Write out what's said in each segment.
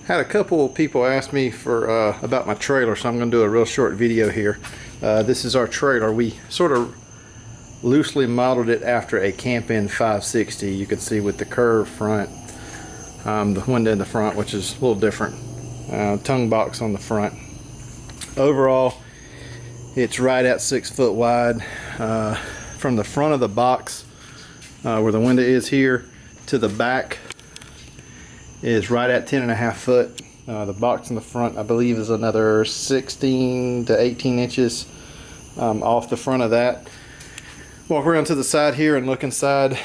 Had a couple of people ask me for about my trailer, so I'm going to do a real short video here. This is our trailer. We sort of loosely modeled it after a Camp-In 560. You can see with the curved front, the window in the front, which is a little different. Tongue box on the front. Overall, it's right at 6 foot wide. From the front of the box, where the window is here, to the back is right at 10.5 foot. The box in the front, I believe, is another 16 to 18 inches off the front of that. Walk around to the side here and look inside.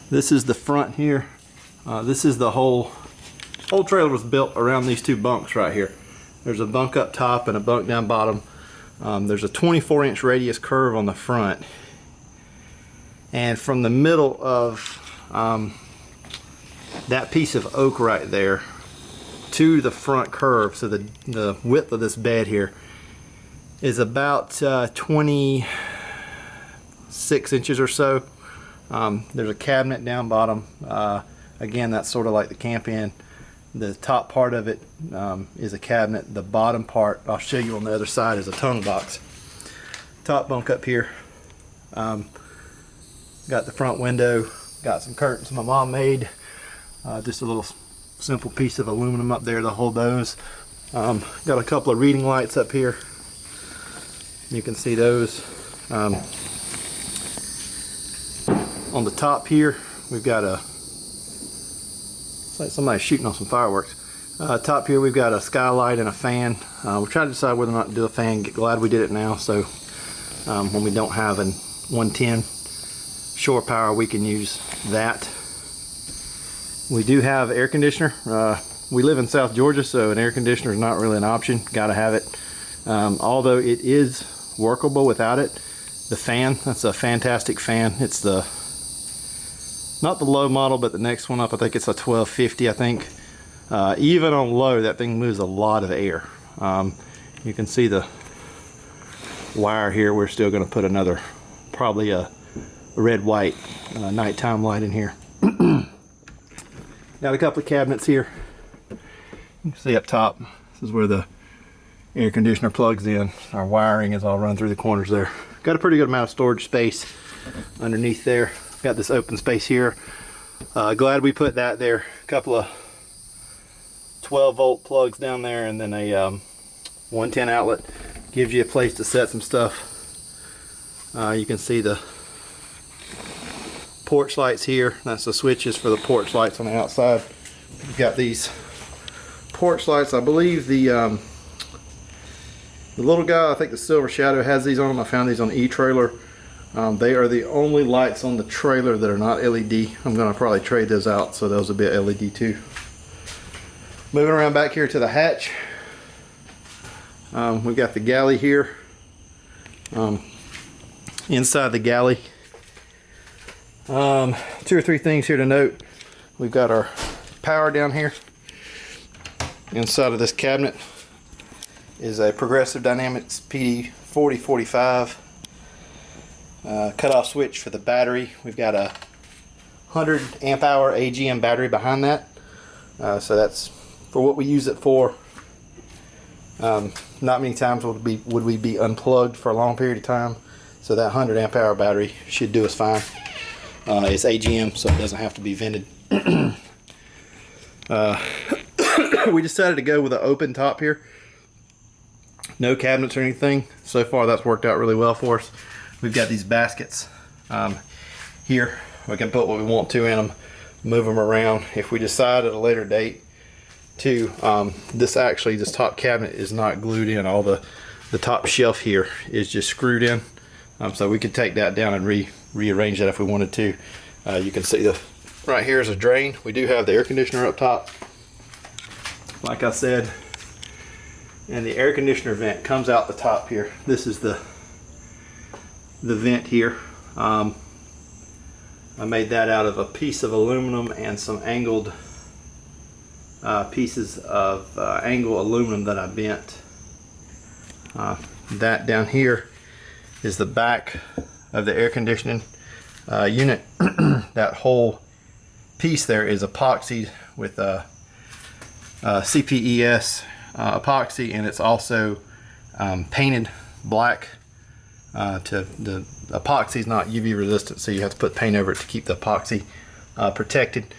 This is the front here. This is the whole trailer was built around these two bunks right here. There's a bunk up top and a bunk down bottom. There's a 24-inch radius curve on the front, and from the middle of that piece of oak right there to the front curve, so the width of this bed here is about 26 inches or so. There's a cabinet down bottom. Again, that's sort of like the Camp-In. The top part of it is a cabinet. The bottom part, I'll show you on the other side, is a tongue box. Top bunk up here. Got the front window. Got some curtains my mom made. Just a little simple piece of aluminum up there to hold those. Got a couple of reading lights up here. You can see those. On the top here, we've got it's like somebody shooting on some fireworks. Top here, we've got a skylight and a fan. We're trying to decide whether or not to do a fan. Glad we did it now, so when we don't have an 110 shore power, we can use that. We do have air conditioner. We live in South Georgia, so an air conditioner is not really an option. Gotta have it. Although it is workable without it. The fan, that's a fantastic fan. It's not the low model, but the next one up. I think it's a 1250. I think even on low, that thing moves a lot of air. You can see the wire here. We're still going to put another, probably a red-white nighttime light in here. Got a couple of cabinets here. You can see up top, this is where the air conditioner plugs in. Our wiring is all run through the corners there. Got a pretty good amount of storage space underneath there. Got this open space here. Glad we put that there. A couple of 12-volt plugs down there, and then a 110 outlet. Gives you a place to set some stuff. You can see the porch lights here. That's the switches for the porch lights on the outside. We've got these porch lights. I believe the little guy, I think the Silver Shadow, has these on them. I found these on E-Trailer. They are the only lights on the trailer that are not LED. I'm going to probably trade those out, so those will be LED too. Moving around back here to the hatch. We've got the galley here. Inside the galley, 2 or 3 things here to note. We've got our power down here. Inside of this cabinet is a Progressive Dynamics PD 4045 cutoff switch for the battery. We've got a 100 amp hour AGM battery behind that, so that's for what we use it for. Not many times would we be unplugged for a long period of time, so that 100 amp hour battery should do us fine. It's AGM, so it doesn't have to be vented. We decided to go with an open top here. No cabinets or anything. So far that's worked out really well for us. We've got these baskets here. We can put what we want to in them, move them around. If we decide at a later date to, this top cabinet is not glued in. All the top shelf here is just screwed in. So we could take that down and rearrange that if we wanted to. You can see right here is a drain. We do have the air conditioner up top, like I said, and the air conditioner vent comes out the top here. This is the vent here. I made that out of a piece of aluminum and some angled pieces of angle aluminum that I bent. That down here is the back of the air conditioning unit. That whole piece there is epoxied with CPES epoxy, and it's also painted black. The epoxy is not UV resistant, so you have to put paint over it to keep the epoxy protected.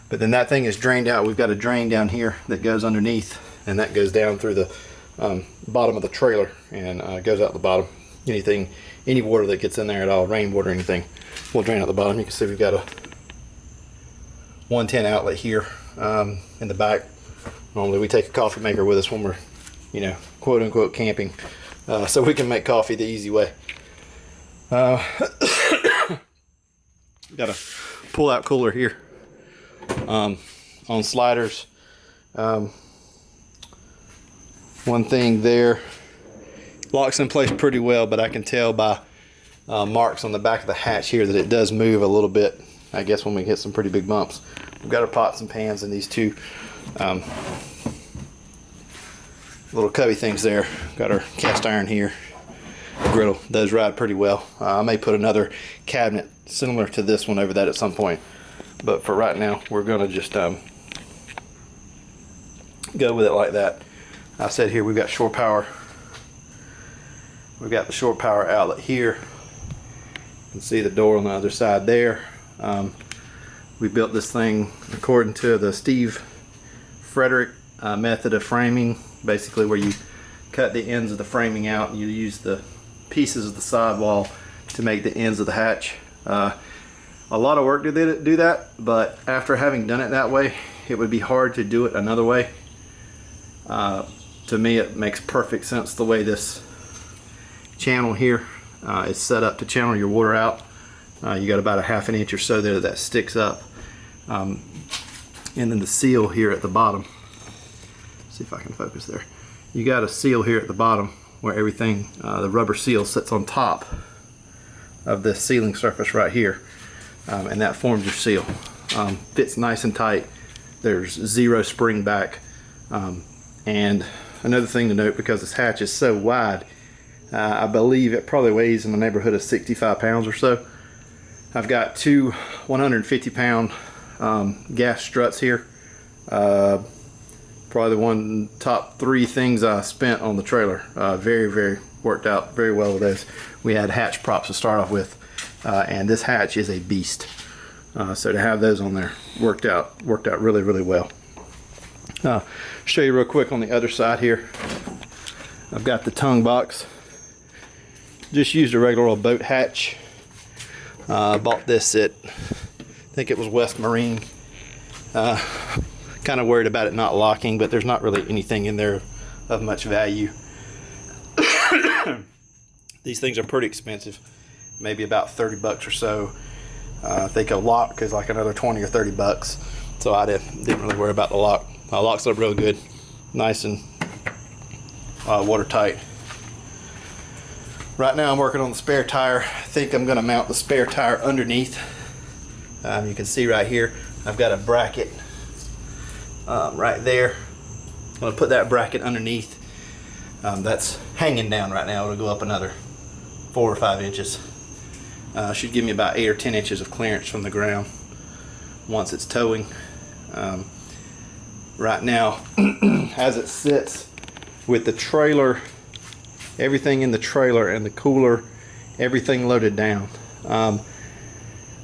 But then that thing is drained out. We've got a drain down here that goes underneath, and that goes down through the bottom of the trailer and goes out the bottom. Any water that gets in there at all, rainwater or anything, will drain out the bottom. You can see we've got a 110 outlet here in the back. Normally we take a coffee maker with us when we're, quote unquote camping, so we can make coffee the easy way. Got a pull out cooler here on sliders. One thing there, locks in place pretty well, but I can tell by marks on the back of the hatch here that it does move a little bit, I guess, when we hit some pretty big bumps. We've got our pots and pans and these two little cubby things there. Got our cast iron here. The griddle does ride pretty well. I may put another cabinet similar to this one over that at some point, but for right now we're gonna just go with it like that. I said here we've got shore power. We've got the shore power outlet here. You can see the door on the other side there. We built this thing according to the Steve Frederick method of framing, basically where you cut the ends of the framing out and you use the pieces of the sidewall to make the ends of the hatch. A lot of work to do that, but after having done it that way, it would be hard to do it another way. To me, it makes perfect sense the way this channel here is set up to channel your water out. You got about a ½ an inch or so there that sticks up, and then the seal here at the bottom. See if I can focus there. You got a seal here at the bottom where everything, the rubber seal sits on top of this sealing surface right here, and that forms your seal. Fits nice and tight. There's zero spring back, and another thing to note, because this hatch is so wide, I believe it probably weighs in the neighborhood of 65 pounds or so. I've got two 150-pound gas struts here. Probably the top 3 things I spent on the trailer. Very worked out very well with those. We had hatch props to start off with, and this hatch is a beast. So to have those on there worked out really well. Show you real quick on the other side here. I've got the tongue box. Just used a regular old boat hatch. Bought this at, I think it was West Marine. Kind of worried about it not locking, but there's not really anything in there of much value. These things are pretty expensive, maybe about 30 bucks or so. I think a lock is like another 20 or 30 bucks. So I didn't really worry about the lock. Locks up real good, nice and watertight. Right now I'm working on the spare tire. I think I'm gonna mount the spare tire underneath. You can see right here, I've got a bracket right there. I'm gonna put that bracket underneath. That's hanging down right now. It'll go up another 4 or 5 inches. Should give me about 8 or 10 inches of clearance from the ground once it's towing. Right now, as it sits with the trailer, everything in the trailer and the cooler, everything loaded down,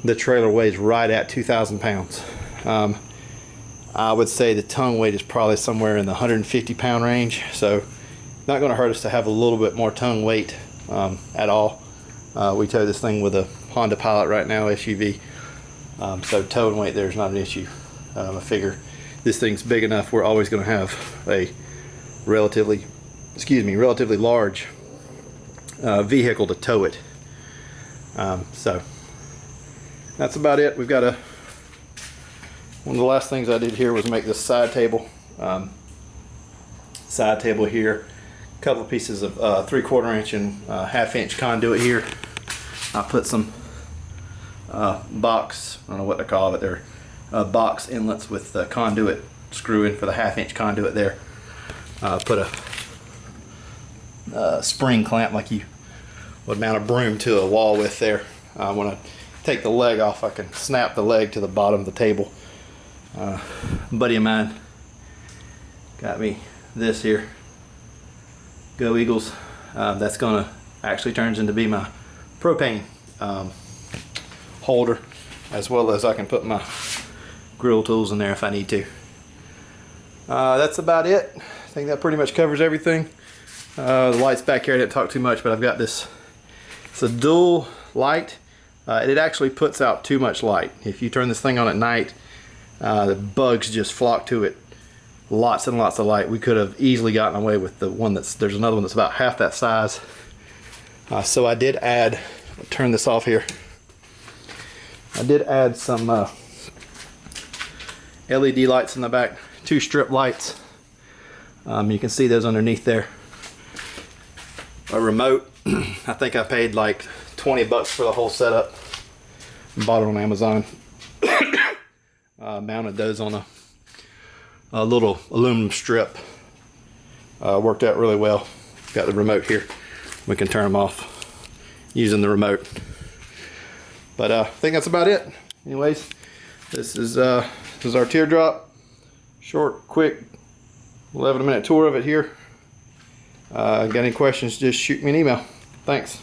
the trailer weighs right at 2,000 pounds. I would say the tongue weight is probably somewhere in the 150-pound range, so not going to hurt us to have a little bit more tongue weight at all. We tow this thing with a Honda Pilot right now, SUV, so towing weight there is not an issue. I figure this thing's big enough, we're always going to have a relatively large vehicle to tow it. So that's about it. We've got one of the last things I did here was make this side table. Here, a couple of pieces of 3/4 inch and 1/2 inch conduit here. I put some box, I don't know what to call it, they're box inlets with the conduit screw in for the 1/2 inch conduit there. Put a spring clamp like you would mount a broom to a wall with there. When I take the leg off, I can snap the leg to the bottom of the table. A buddy of mine got me this here. Go Eagles. That's gonna actually turns into be my propane holder, as well as I can put my grill tools in there if I need to. That's about it. I think that pretty much covers everything. The lights back here, I didn't talk too much, but I've got this. It's a dual light. It actually puts out too much light. If you turn this thing on at night, the bugs just flock to it. Lots and lots of light. We could have easily gotten away with the one there's another one that's about half that size. So I did add, I'll turn this off here. I did add some LED lights in the back, 2 strip lights. You can see those underneath there. A remote, I think I paid like 20 bucks for the whole setup. Bought it on Amazon. Mounted those on a little aluminum strip. Worked out really well. Got the remote here. We can turn them off using the remote. But I think that's about it. Anyways, this is our Teardrop. Short, quick, 11-minute tour of it here. Got any questions, just shoot me an email. Thanks.